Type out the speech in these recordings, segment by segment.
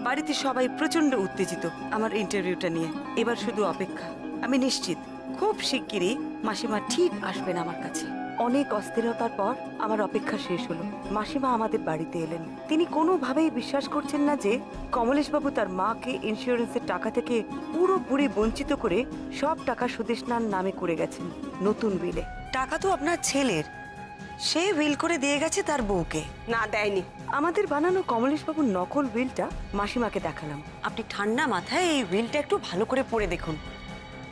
বাড়িতে সবাই প্রচন্ড উত্তেজিত আমার ইন্টারভিউটা নিয়ে। এবার শুধু অপেক্ষা। আমি নিশ্চিত খুব শিগগিরই মাসিমা ঠিক আসবেন আমার কাছে। অনেক অস্থিরতার পর আমার অপেক্ষা শেষ হলো। মাসিমা আমাদের বাড়িতে এলেন। তিনি কোনোভাবেই বিশ্বাস করছেন না যে কমলেশবাবু তার মাকে ইন্স্যুরেন্সের টাকা থেকে পুরোপুরি বঞ্চিত করে সব টাকা সুদেষ্ণার নামে করে গেছেন নতুন উইলে। টাকা তো আপনার ছেলের, সে উইল করে দিয়ে গেছে তার বউকে। না, দেয়নি। আমাদের বানানো কমলেশবাবুর নকল উইলটা মাসিমাকে দেখালাম। আপনি ঠান্ডা মাথায় এই উইলটা একটু ভালো করে পড়ে দেখুন,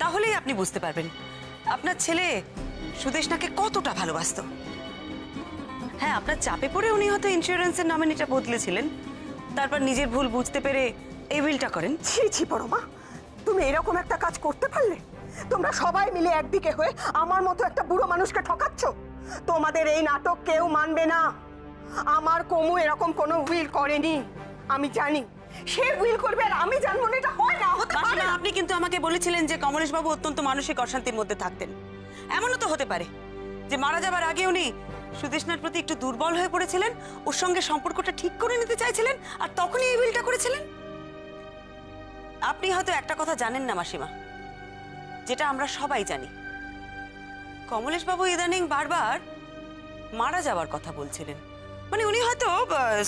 তাহলেই আপনি বুঝতে পারবেন আপনার ছেলে সুদেষ্ণাকে কতটা ভালোবাসতো। হ্যাঁ, আপনার চাপে পড়ে উনি হয়তো ইন্স্যুরেন্সের নমিনিটা বদলেছিলেন, তারপর নিজের ভুল বুঝতে পেরে এই উইলটা করেন। ছি ছি বড় মা, তুমি এরকম একটা কাজ করতে পারলে? তোমরা সবাই মিলে একদিকে হয়ে আমার মতো একটা বুড়ো মানুষকে ঠকাচ্ছ। তোমাদের এই নাটক কেউ মানবে না। আমার কমু এরকম কোনো উইল করেনি। আমি জানি সে উইল করবে, আর আমি জানবো না। এটা হয় না, হতে পারে না। আপনি কিন্তু আমাকে বলেছিলেন যে কমলেশবাবু অত্যন্ত মানসিক অশান্তির মধ্যে থাকতেন। এমনও তো হতে পারে যে মারা যাবার আগে উনি সুদেষ্ণার প্রতি একটু দুর্বল হয়ে পড়েছিলেন, ওর সঙ্গে সম্পর্কটা ঠিক করে নিতে চাইছিলেন, আর তখনই এই উইলটা করেছিলেন। আপনি হয়তো একটা কথা জানেন না মাসিমা, যেটা আমরা সবাই জানি। কমলেশবাবু ইদানিং বারবার মারা যাওয়ার কথা বলছিলেন। মানে উনি হয়তো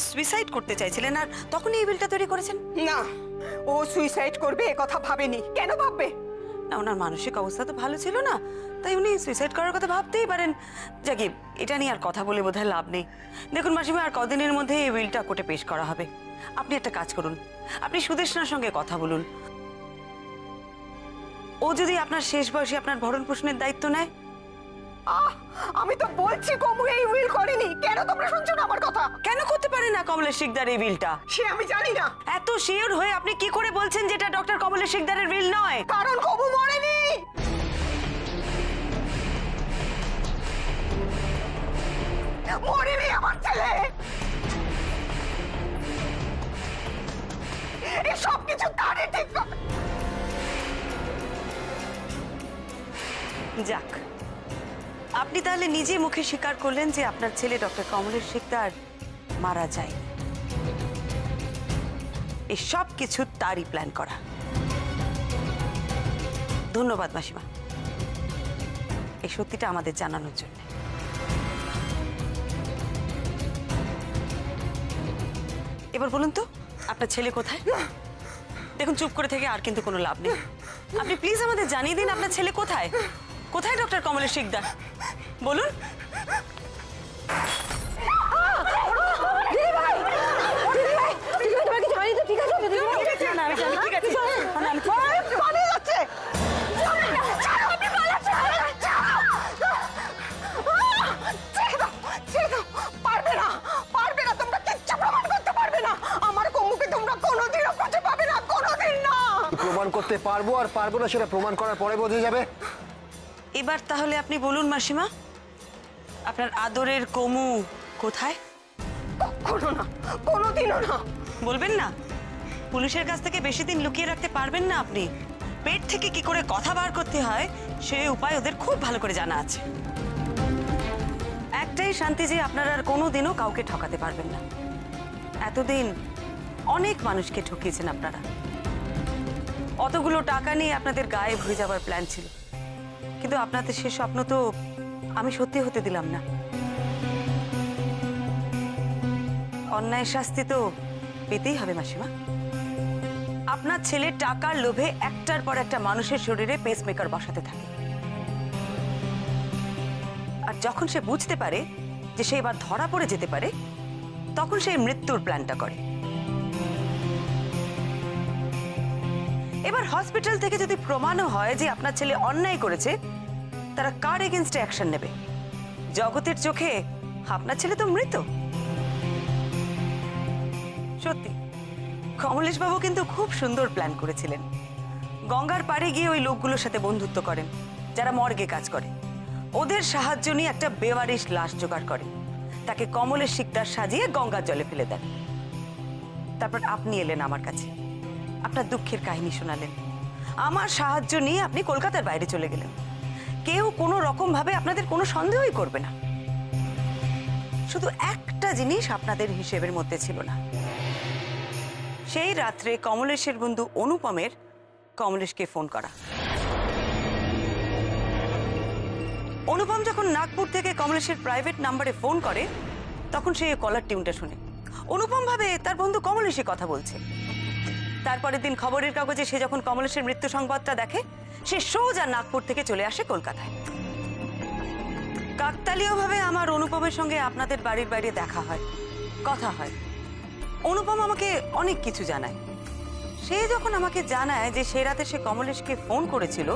সুইসাইড করতে চাইছিলেন, আর তখনই এই বিলটা তৈরি করেছেন। না, ও সুইসাইড করবে এ কথা ভাবেনি। কেন ভাববে? না, ওনার মানসিক অবস্থা তো ভালো ছিল না, তাই উনি সুইসাইড করার কথা ভাবতেই পারেন। যাকে এটা নিয়ে আর কথা বলে বোধহয় লাভ নেই। দেখুন মাসিমা, আর কদিনের মধ্যে এই বিলটা কোর্টে পেশ করা হবে। আপনি একটা কাজ করুন, আপনি সুদেষ্ণার সঙ্গে কথা বলুন। ও যদি আপনার শেষ বয়সে আপনার ভরণ পোষণের দায়িত্ব নেয়। আমি তো বলছি কমু এই উইল করেনি। কেন তোমরা শুনছো না আমার কথা? কেন করতে পারে না কমলেশ শিকদার এই বিলটা? সে আমি জানি না। এত শিওর হয়ে আপনি কি করে বলছেন যেটা ডক্টর কমলেশ শিকদারের বিল নয়? কারণ কমু মরেনি। মরেনি আমার ছেলে। এই সব কিছু তারই ঠিক করে। যাক, আপনি তাহলে নিজে মুখে স্বীকার করলেন যে আপনার ছেলে ডক্টর কমলেশ শিকদার মারা যায়। এই সব কিছু তারই প্ল্যান করা। ধন্যবাদ মাসিমা এই সত্যিটা আমাদের জানানোর জন্য। এবার বলুন তো, আপনার ছেলে কোথায়? দেখুন, চুপ করে থেকে আর কিন্তু কোনো লাভ নেই। আপনি প্লিজ আমাদের জানিয়ে দিন আপনার ছেলে কোথায়। কোথায় ডক্টর কমলেশ শিকদার? বলুন। প্রমাণ করতে পারবো আর পারবো না সেটা প্রমাণ করার পরে বোঝা যাবে। এবার তাহলে আপনি বলুন মাসিমা, আপনার আদরের কমু কোথায়? কখনো না, কোনোদিনও না। বলবেন না? পুলিশের কাছ থেকে বেশি দিন লুকিয়ে রাখতে পারবেন না আপনি। পেট থেকে কি করে কথা বার করতে হয় সেই উপায় ওদের খুব ভালো করে জানা আছে। একটাই শান্তি যে আপনারা আর কোনোদিনও কাউকে ঠকাতে পারবেন না। এতদিন অনেক মানুষকে ঠকিয়েছেন আপনারা। অতগুলো টাকা নিয়ে আপনাদের গায়েব হয়ে যাবার প্ল্যান ছিল, কিন্তু আপনাদের সে স্বপ্ন তো আমি সত্যি হতে দিলাম না। অন্যায় শাস্তি তো পেতেই হবে মাসিমা। আপনার ছেলে টাকার লোভে একটার পর একটা মানুষের শরীরে পেসমেকার বসাতে থাকে, আর যখন সে বুঝতে পারে যে সে এবার ধরা পড়ে যেতে পারে, তখন সে মৃত্যুর প্ল্যানটা করে। এবার হসপিটাল থেকে যদি প্রমাণও হয় যে আপনার ছেলে অন্যায় করেছে, তারা কার এগেইনস্টে অ্যাকশন নেবে? জগতের চোখে আপনার ছেলে তো মৃত। সত্যি কমলেশ বাবু কিন্তু খুব সুন্দর প্ল্যান করেছিলেন। গঙ্গার পাড়ে গিয়ে ওই লোকগুলোর সাথে বন্ধুত্ব করেন যারা মর্গে কাজ করে। ওদের সাহায্য নিয়ে একটা বেওয়ারিশ লাশ জোগাড় করেন, তাকে কমলেশ শিকদার সাজিয়ে গঙ্গার জলে ফেলে দেন। তারপর আপনি এলেন আমার কাছে, আপনার দুঃখের কাহিনী শোনালেন। আমার সাহায্য নিয়ে আপনি কলকাতার বাইরে চলে গেলেন। কেউ কোনো রকম ভাবে আপনাদের কোনো সন্দেহই করবে না। শুধু একটা জিনিস আপনাদের হিসেবের মধ্যে ছিল না। সেই রাত্রে কমলেশের বন্ধু অনুপমের কমলেশকে ফোন করা। অনুপম যখন নাগপুর থেকে কমলেশের প্রাইভেট নাম্বারে ফোন করে তখন সে কলার টিউনটা শুনে। অনুপম ভাবে তার বন্ধু কমলেশই কথা বলছে। তারপরের দিন খবরের কাগজে সে যখন কমলেশের মৃত্যু সংবাদটা দেখে সে সোজা নাগপুর থেকে চলে আসে কলকাতায়। কাকতালীয়ভাবে আমার অনুপমের সঙ্গে আপনাদের বাড়ির বাইরে দেখা হয়, কথা হয়। অনুপম আমাকে অনেক কিছু জানায়। সে যখন আমাকে জানায় যে সে রাতে সে কমলেশকে ফোন করেছিল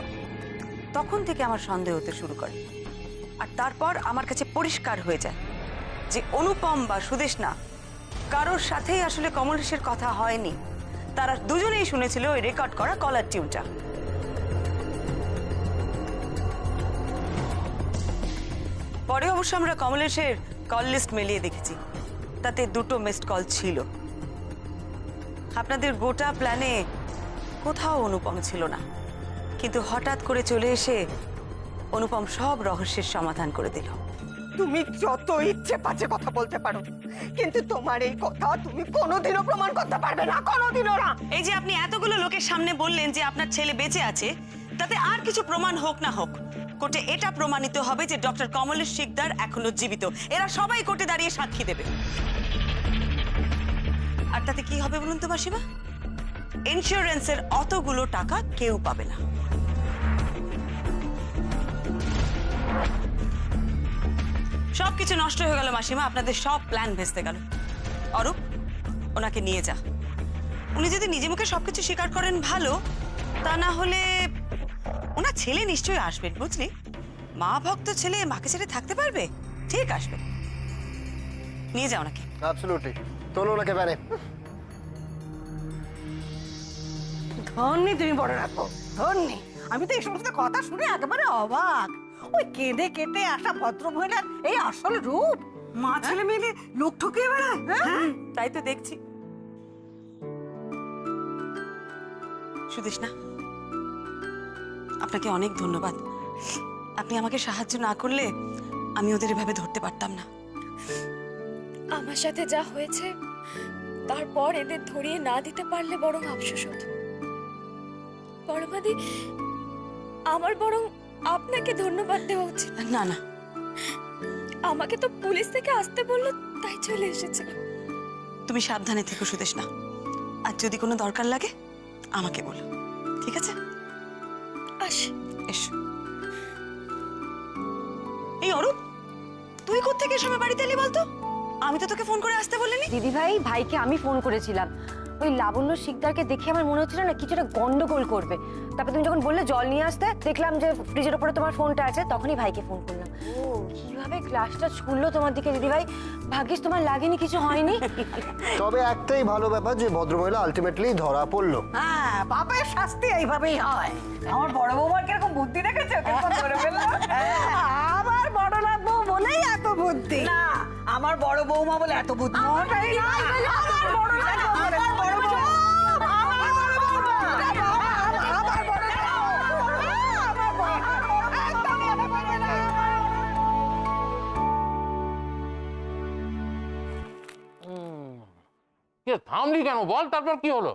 তখন থেকে আমার সন্দেহ হতে শুরু করে। আর তারপর আমার কাছে পরিষ্কার হয়ে যায় যে অনুপম বা সুদেষ্ণা কারোর সাথেই আসলে কমলেশের কথা হয়নি। তারা দুজনেই শুনেছিল ওই রেকর্ড করা কলার টিউনটা। পরে অবশ্য আমরা কমলেশের কল লিস্ট মিলিয়ে দেখেছি, তাতে 2টো মিসড কল ছিল। আপনাদের গোটা প্ল্যানে কোথাও অনুপম ছিল না, কিন্তু হঠাৎ করে চলে এসে অনুপম সব রহস্যের সমাধান করে দিল। তুমি যত ইচ্ছে পাচ্ছে কথা বলতে পারো, কিন্তু তোমার এই কথা তুমি কোনোদিনও প্রমাণ করতে পারবে না, কোনোদিনও না। এই যে আপনি এতগুলো লোকের সামনে বললেন যে আপনার ছেলে বেঁচে আছে, তাতে আর কিছু প্রমাণ হোক না হোক কোর্টে এটা প্রমাণিত হবে যে ডক্টর কমলেশ শিকদার এখনো জীবিত। এরা সবাই কোর্টে দাঁড়িয়ে সাক্ষী দেবে। আর তাতে কি হবে বলুন তো মাসিমা? ইন্স্যুরেন্সের অতগুলো টাকা কেউ পাবে না। সবকিছু নষ্ট হয়ে গেল মাসিমা, আপনাদের সব প্ল্যান ভেস্তে গেল। অরূপ, ওনাকে নিয়ে যা। উনি যদি নিজে মুখে সবকিছু স্বীকার করেন ভালো, তা না হলে ওনার ছেলে নিশ্চয়ই আসবেন, বুঝলি? মা ভক্ত ছেলে মাকে ছেড়ে থাকতে পারবে? ঠিক আসবে, নিয়ে যাও ওনাকে। অ্যাবসলিউটলি, তোলো ওনাকে প্যানে। ধন্যি তুমি বড় রাখো, ধন্যি। আমি তো এই সমস্ত কথা শুনে একেবারে অবাক। ওই কেঁদে কেটে আসা ভদ্র মহিলার এই আসল রূপ। মা ছেলে মিলে লোক ঠকিয়ে বেড়ায়। তাই তো দেখছি। সুদেষ্ণা, আপনাকে অনেক ধন্যবাদ। আপনি আমাকে সাহায্য না করলে আমি ওদের এভাবে ধরতে পারতাম না। আমার সাথে যা হয়েছে তারপর এদের ধরিয়ে না দিতে পারলে বরং আফসোস হতো। বড়মাদি, আমার বরং আপনাকে ধন্যবাদ দেওয়া উচিত। না না, আমাকে তো পুলিশ থেকে আসতে বললো, তাই চলে এসেছিল। তুমি সাবধানে থেকো সুদেষ্ণা। আর যদি কোনো দরকার লাগে আমাকে বলো, ঠিক আছে? আসি। এসো। এই অরূপ, তুই কোত্থেকে এ সময় বাড়িতে এলি বলতো? আমি তো তোকে ফোন করে আসতে বলিনি। দিদি ভাই, ভাইকে আমি ফোন করেছিলাম। ওই লাবণ্য শিকদারকে দেখে আমার মনে হচ্ছিল না কিছুটা গন্ডগোল করবে। তারপর তুমি যখন বললে জল নিয়ে আসতে, দেখলাম যে ফ্রিজের উপরে তোমার ফোনটা আছে, তখনই ভাইকে ফোন করলাম। ও কিভাবে গ্লাসটা ছুড়লো তোমার দিকে দিদি ভাই! ভাগ্যিস তোমার লাগেনি, কিছু হয়নি। তবে একটাই ভালো ব্যাপার যে ভদ্রমহিলা আলটিমেটলি ধরা পড়লো। হ্যাঁ, পাপের শাস্তি এইভাবেই হয়। আমার বড় বৌমার কিরকম বুদ্ধি দেখেছো? কিরকম ধরে ফেললো। আমার বড় লাগবো বলেই এত বুদ্ধি। না, আমার বড় বৌমা বলে এত বুদ্ধি। ওটাই না, আমার বড় লাগবো বলে। আমার বড় বৌমা, আমার বড় বৌমা, আমার বড় কে থামলি কেন বল? তারপর কি হলো?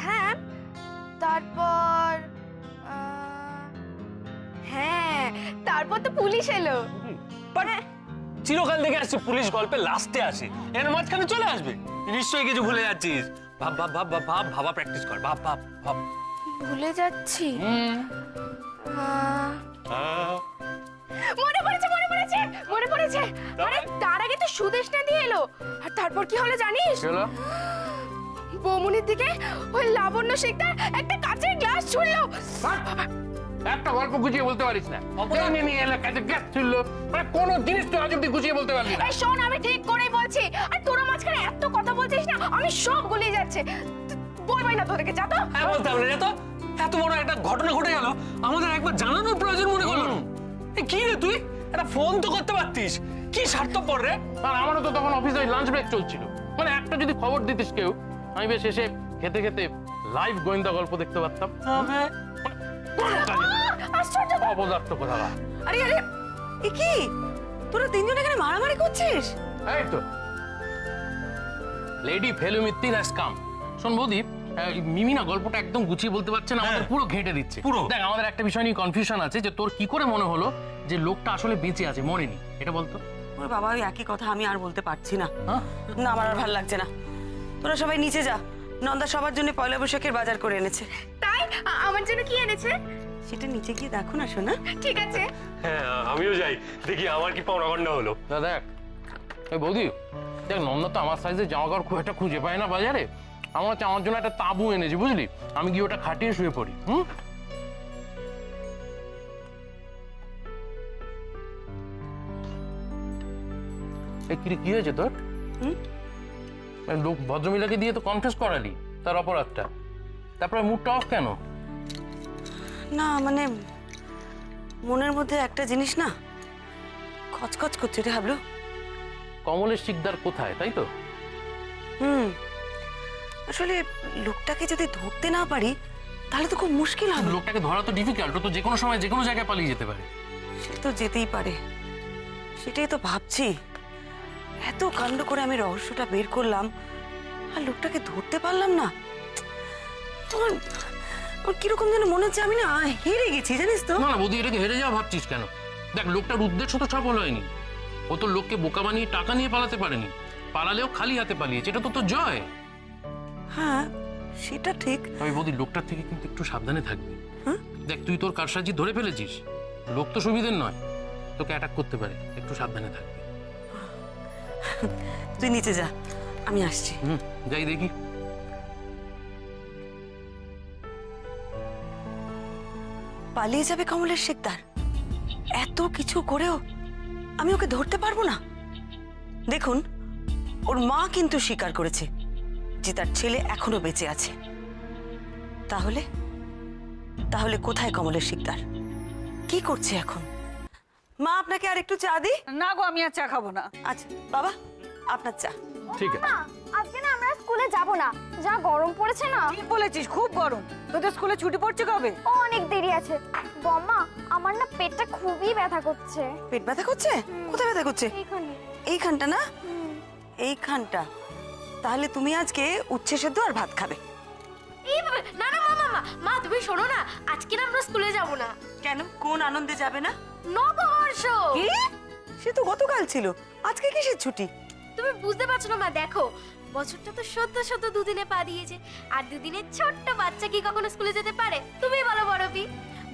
হ্যাঁ, তারপর তারপর তো পুলিশ এলো। চিরকাল দেখে আসছে পুলিশ গল্পে লাস্টে আসে, এর মাঝখানে চলে আসবে। নিশ্চয়ই কিছু ভুলে যাচ্ছিস। ভাব ভাব ভাব ভাব ভাব, ভাবা প্র্যাকটিস কর। ভাব ভাব ভাব। ভুলে যাচ্ছি। মনে পড়েছে, মনে পড়েছে, মনে পড়েছে। আরে তার আগে তো সুদেষ্ণা দিয়ে এলো। আর তারপর কি হলো জানিস? চলো। বৌমনির দিকে ওই লাবণ্য শিকদার একটা কাঁচের গ্লাস ছুড়লো। একটা গল্প গুছিয়ে বলতে পারিস না? নিয়ে এলাকাতে গ্যাস ছিল, মানে কোনো জিনিস তো আজ অব্দি গুছিয়ে বলতে পারলি না। এই শোন, আমি ঠিক করেই বলছি। আর তোরা মাঝখানে এত কথা বলছিস না, আমি সব গুলিয়ে যাচ্ছে। বলবাই না তোদেরকে, যা তো। হ্যাঁ, বলতে হবে না তো। এত বড় একটা ঘটনা ঘটে গেল, আমাদের একবার জানানোর প্রয়োজন মনে করলো না। কি রে তুই, একটা ফোন তো করতে পারতিস। কি স্বার্থপর রে। আর আমারও তো তখন অফিসে লাঞ্চ ব্রেক চলছিল। মানে একটা যদি খবর দিতিস কেউ, আমি বেশ এসে খেতে খেতে লাইভ গোয়েন্দা গল্প দেখতে পারতাম। আশ্চর্য। অপদার্থ কোথাকার। আরে আরে, এ কি? তোরা তিনজন এখানে মারামারি করছিস? এই তো লেডি ফেলুমিত্তির হ্যাজ কাম। শোন বৌদি, মিমি না গল্পটা একদম গুছিয়ে বলতে পারছে না, আমাদের পুরো ঘেঁটে দিচ্ছে। পুরো। দেখ, আমাদের একটা বিষয় নিয়ে কনফিউশন আছে যে তোর কি করে মনে হলো যে লোকটা আসলে বেঁচে আছে, মরেনি, এটা বলতো। ওর বাবা ওই একই কথা আমি আর বলতে পারছি না। হ্যাঁ? না, আমার আর ভালো লাগছে না। তোরা সবাই নিচে যা, নন্দা সবার জন্য পয়লা বৈশাখের বাজার করে এনেছে। তাই আমার জন্য কি এনেছে? সেটা নিচে গিয়ে দেখো না সোনা। ঠিক আছে। হ্যাঁ আমিও যাই, দেখি আমার কি পাওনা গন্ডা হলো। দেখ এই বৌদি, দেখ নন্দা তো আমার সাইজের জামা কাপড় খুব একটা খুঁজে পায় না বাজারে। আমার হচ্ছে আমার জন্য একটা তাঁবু এনেছি, বুঝলি? আমি গিয়ে ওটা খাটিয়ে শুয়ে পড়ি। কি হয়েছে তোর? লোক ভদ্রমহিলাকে দিয়ে তো কনফেস করালি তার অপরাধটা, তারপরে মুডটা অফ কেন? না মানে মনের মধ্যে একটা জিনিস না খচখচ করছে রে হাবলু। কমলের শিকদার কোথায়, তাই তো? আসলে লোকটাকে যদি ধরতে না পারি তাহলে তো খুব মুশকিল হবে। লোকটাকে ধরা তো ডিফিকাল্ট, তো যে কোনো সময় যে কোনো জায়গায় পালিয়ে যেতে পারে। সে তো যেতেই পারে, সেটাই তো ভাবছি। এত কাণ্ড করে আমি রহস্যটা বের করলাম আর লোকটাকে ধরতে পারলাম না। আমার কিরকম যেন মনে হচ্ছে আমি না হেরে গেছি, জানিস তো। না না বৌদি, এটাকে হেরে যাওয়া ভাবছিস কেন? দেখ, লোকটার উদ্দেশ্য তো সফল হয়নি। ও তো লোককে বোকা বানিয়ে টাকা নিয়ে পালাতে পারেনি, পালালেও খালি হাতে পালিয়েছে, এটা তো তোর জয়। হ্যাঁ সেটা ঠিক। তবে বৌদি, লোকটার থেকে কিন্তু একটু সাবধানে থাকবি। দেখ, তুই তোর কারসাজি ধরে ফেলেছিস, লোক তো সুবিধের নয়, তোকে অ্যাটাক করতে পারে, একটু সাবধানে থাকবি। তুই নিচে যা, আমি আসছি। যাই দেখি। পালিয়ে যাবে কমলের শিকদার? এত কিছু করেও আমি ওকে ধরতে পারবো না? দেখুন, ওর মা কিন্তু স্বীকার করেছে যে তার ছেলে এখনো বেঁচে আছে। তাহলে তাহলে কোথায় কমলের শিকদার? কি করছে এখন? মা, আপনাকে আর একটু চা দিই? না গো, আমি আর চা খাবো না। আচ্ছা বাবা, আপনার চা। ঠিক আছে। আজকে না আমরা স্কুলে যাব না, যা গরম পড়েছে না। ঠিক বলেছিস, খুব গরম। তোদের স্কুলে ছুটি পড়ছে কবে? ও অনেক দেরি আছে। বম্মা, আমার না পেটটা খুবই ব্যথা করছে। পেট ব্যথা করছে? কোথায় ব্যথা করছে? এইখানে। এইখানটা না? এইখানটা? তাহলে তুমি আজকে উচ্ছে সেদ্ধ আর ভাত খাবে। না না মা, মা তুমি শোনো না, আজকে না আমরা স্কুলে যাব না। কেন? কোন আনন্দে যাবে না? নববর্ষ। কি? সে তো গতকাল ছিল, আজকে কিসের ছুটি? তুমি বুঝতে পারছো না মা, দেখো বছরটা তো সদ্য দুদিনে পা দিয়েছে, আর দুদিনের ছোট্ট বাচ্চা কি কখনো স্কুলে যেতে পারে? তুমি বলো বড়বি।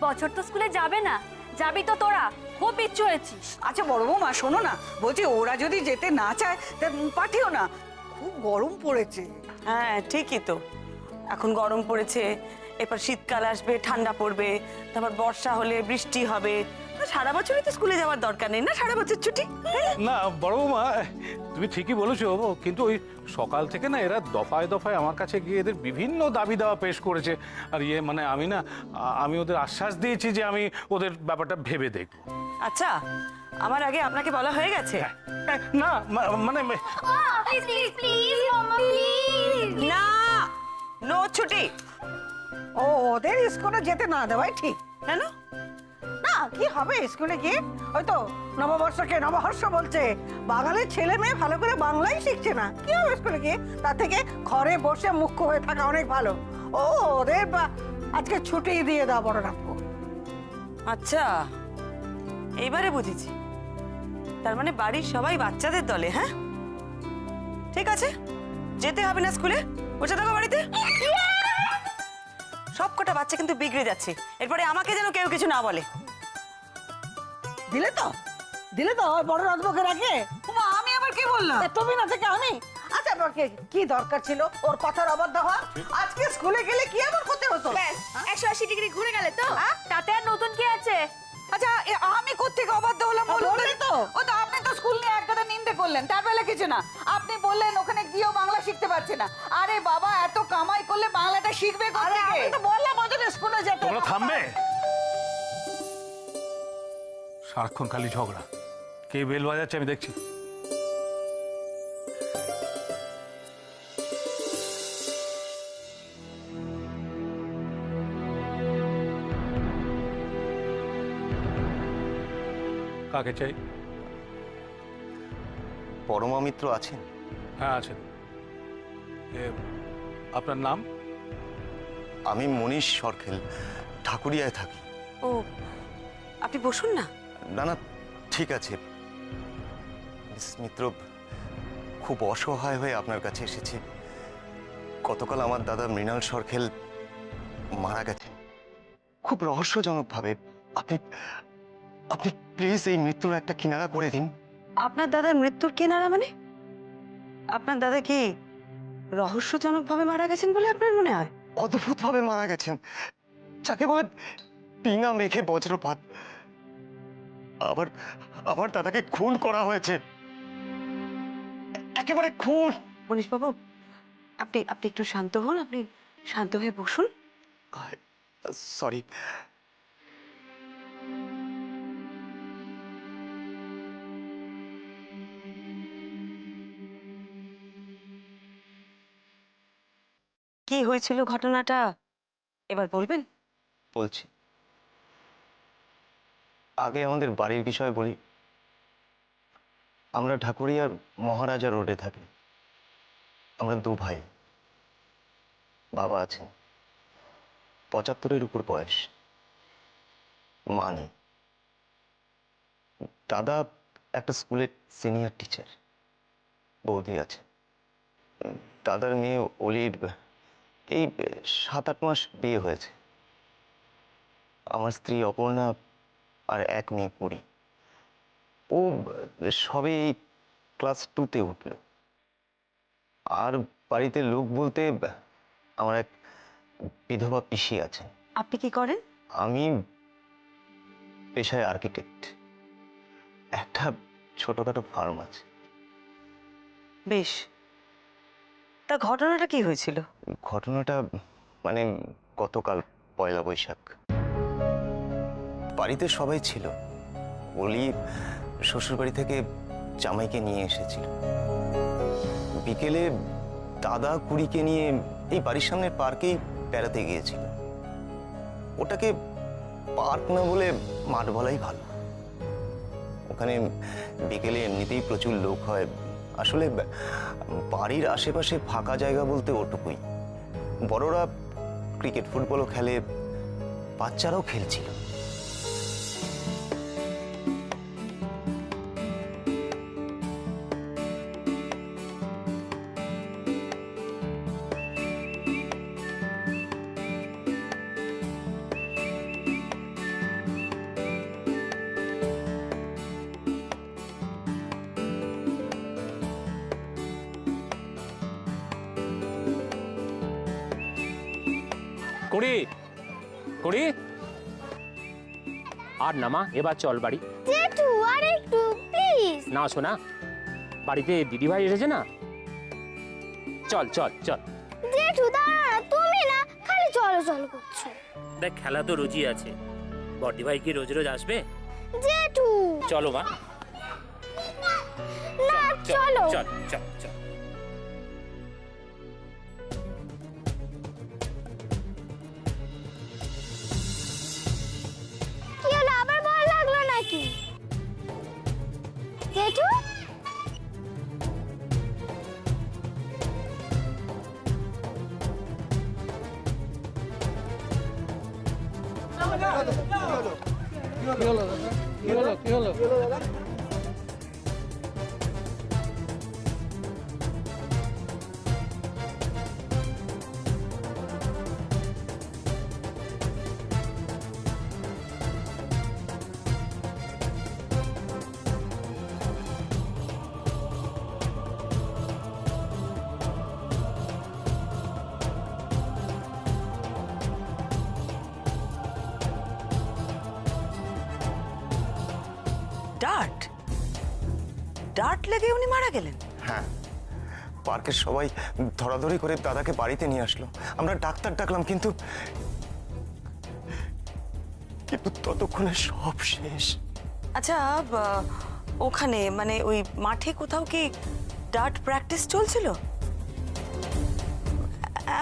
বছর তো স্কুলে যাবে না, যাবি তো তোরা, খুব বিচ্ছু হয়েছিস। আচ্ছা বড় বৌমা, শোনো না, বলছি ওরা যদি যেতে না চায় তা পাঠিও না, খুব গরম পড়েছে। হ্যাঁ ঠিকই তো, এখন গরম পড়েছে, এরপর শীতকাল আসবে, ঠান্ডা পড়বে, তারপর বর্ষা হলে বৃষ্টি হবে। সারা বছরই তো স্কুলে যাওয়ার দরকার নেই না, সারা বছর ছুটি। না বড় বৌমা, তুমি ঠিকই বলেছো, কিন্তু ওই সকাল থেকে না এরা দফায় দফায় আমার কাছে গিয়ে এদের বিভিন্ন দাবি দাওয়া পেশ করেছে। আর মানে আমি ওদের আশ্বাস দিয়েছি যে আমি ওদের ব্যাপারটা ভেবে দেখব। আচ্ছা, আমার আগে আপনাকে বলা হয়ে গেছে? না মানে প্লিজ প্লিজ মাম্মা প্লিজ। না, নো ছুটি। ও ওদের স্কুলে যেতে না দেওয়াই ঠিক। কেন? না, কি হবে স্কুলে গিয়ে? হয়তো নববর্ষকে নবহর্ষ বলছে, বাঙালির ছেলে মেয়ে ভালো করে বাংলাই শিখছে না, কি হবে স্কুলে গিয়ে? তার থেকে ঘরে বসে মুখ্য হয়ে থাকা অনেক ভালো। ও ওদের আজকে ছুটি দিয়ে দাও বড় রাখবো। আচ্ছা, এইবারে বুঝেছি, তার মানে বাড়ির সবাই বাচ্চাদের দলে। হ্যাঁ ঠিক আছে, যেতে হবে না স্কুলে, বসে থাকো বাড়িতে। সব কটা বাচ্চা কিন্তু বিগড়ে যাচ্ছে, এরপরে আমাকে যেন কেউ কিছু না বলে। দিলে তো বড় রাজবকে রাখে। আমি আবার কি বললাম? তুমি না থেকে আমি। আচ্ছা কি দরকার ছিল ওর কথার অবাধ্য হওয়া? আজকে স্কুলে গেলে কি আবার করতে হতো? 180 ডিগ্রি ঘুরে গেলে তো। তাতে আর নতুন কি আছে? আচ্ছা আমি কোত্থেকে অবাধ্য হলাম বলুন তো? ও তো আপনি তো স্কুল নিয়ে একটা নিন্দে করলেন, তার বেলা কিছু না। আপনি বললেন ওখানে গিয়েও বাংলা শিখতে পারছে না। আরে বাবা, এত কামাই করলে বাংলাটা শিখবে কোথা থেকে? আমি তো বললাম ওদের স্কুলে যেতে। তোমরা থামবে? সারাক্ষণ খালি ঝগড়া, কে বেল বাজাচ্ছে আমি দেখছি। কাকে চাই? পরমা মিত্র আছেন? হ্যাঁ আছেন। আপনার নাম? আমি মনীষ সরখেল, ঠাকুরিয়ায় থাকি। ও, আপনি বসুন না। না না, ঠিক আছে। মিস মিত্র, খুব অসহায় হয়ে আপনার কাছে এসেছি। গতকাল আমার দাদা মৃণাল সরখেল মারা গেছেন খুব রহস্যজনকভাবে। আপনি আপনি প্লিজ এই মৃত্যুর একটা কিনারা করে দিন। আপনার দাদার মৃত্যুর কিনারা মানে? আপনার দাদা কি রহস্যজনকভাবে মারা গেছেন বলে আপনার মনে হয়? অদ্ভুতভাবে মারা গেছেন, যাকে বলে পিঙা মেঘে বজ্রপাত। আবার আমার দাদাকে খুন করা হয়েছে, একেবারে খুন। মনীশবাবু, আপনি আপনি একটু শান্ত হন, আপনি শান্ত হয়ে বসুন। সরি। কি হয়েছিল ঘটনাটা এবার বলবেন? বলছি, আগে আমাদের বাড়ির বিষয়ে বলি। আমরা ঠাকুরিয়ার মহারাজা রোডে থাকি। আমরা দু ভাই। বাবা আছেন, 75-এর উপর বয়স, মা নেই। দাদা একটা স্কুলের সিনিয়র টিচার, বৌদি আছে। দাদার মেয়ে অলির এই 7-8 মাস বিয়ে হয়েছে। আমার স্ত্রী অপর্ণা আর এক মেয়ে পুরী। ও সবে ক্লাস 2-তে উঠল। আর বাড়িতে লোক বলতে আমার এক বিধবা পিসি আছে। আপনি কি করেন? আমি পেশায় আর্কিটেক্ট। একটা ছোটখাটো ফার্ম আছে। বেশ, তা ঘটনাটা কি হয়েছিল? ঘটনাটা মানে গতকাল 1 বৈশাখ। বাড়িতে সবাই ছিল। অলি শ্বশুরবাড়ি থেকে জামাইকে নিয়ে এসেছিল। বিকেলে দাদা কুড়িকে নিয়ে এই বাড়ির সামনের পার্কেই বেড়াতে গিয়েছিল। ওটাকে পার্ক না বলে মাঠ বলাই ভালো। ওখানে বিকেলে এমনিতেই প্রচুর লোক হয়। আসলে বাড়ির আশেপাশে ফাঁকা জায়গা বলতে ওটুকুই। বড়রা ক্রিকেট ফুটবলও খেলে, বাচ্চারাও খেলছিল। কুড়ি কুড়ি আর নামা, এবার চল বাড়ি। জেঠু আর একটু প্লিজ। না শোনা, বাড়িতে দিদিভাই এসেছে না, চল চল চল। জেঠু দাঁড়া, তুমি না খালি চলো চলো করছো। দেখ, খেলা তো রোজই আছে, বড়দি ভাই কি রোজ রোজ আসবে? জেঠু চলো মা, না চলো। চল চল চল। কি হলো, আবার ভয় লাগলো নাকি? জেঠু ডার্ট ডার্ট লেগে উনি মারা গেলেন? হ্যাঁ, পার্কের সবাই ধরাধরি করে দাদাকে বাড়িতে নিয়ে আসলো। আমরা ডাক্তার ডাকলাম, কিন্তু ততক্ষণে সব শেষ। আচ্ছা, ওখানে মানে ওই মাঠে কোথাও কি ডার্ট প্র্যাকটিস চলছিল?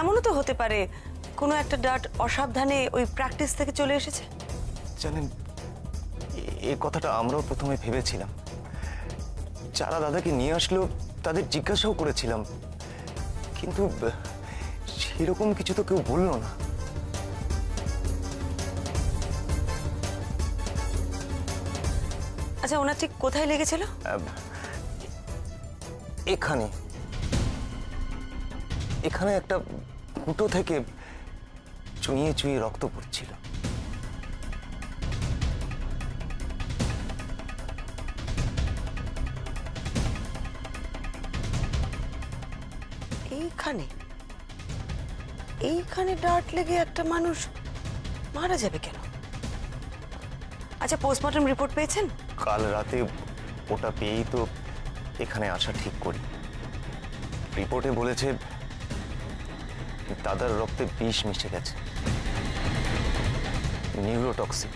এমনও তো হতে পারে কোনো একটা ডার্ট অসাবধানে ওই প্র্যাকটিস থেকে চলে এসেছে। জানেন, এই কথাটা আমরাও প্রথমে ভেবেছিলাম, যারা দাদাকে নিয়ে আসলো তাদের জিজ্ঞাসাও করেছিলাম, কিন্তু সেরকম কিছু তো কেউ বললো না। আচ্ছা, ওনার ঠিক কোথায় লেগেছিল? এখানে এখানে একটা ফুটো থেকে চুইয়ে চুইয়ে রক্ত পড়ছিল। এইখানে এইখানে ডার্ট লেগে একটা মানুষ মারা যাবে কেন? আচ্ছা, পোস্টমর্টম রিপোর্ট পেয়েছেন? কাল রাতে ওটা পেয়েই তো এখানে আসা ঠিক করি। রিপোর্টে বলেছে দাদার রক্তে বিষ মিশে গেছে, নিউরোটক্সিক।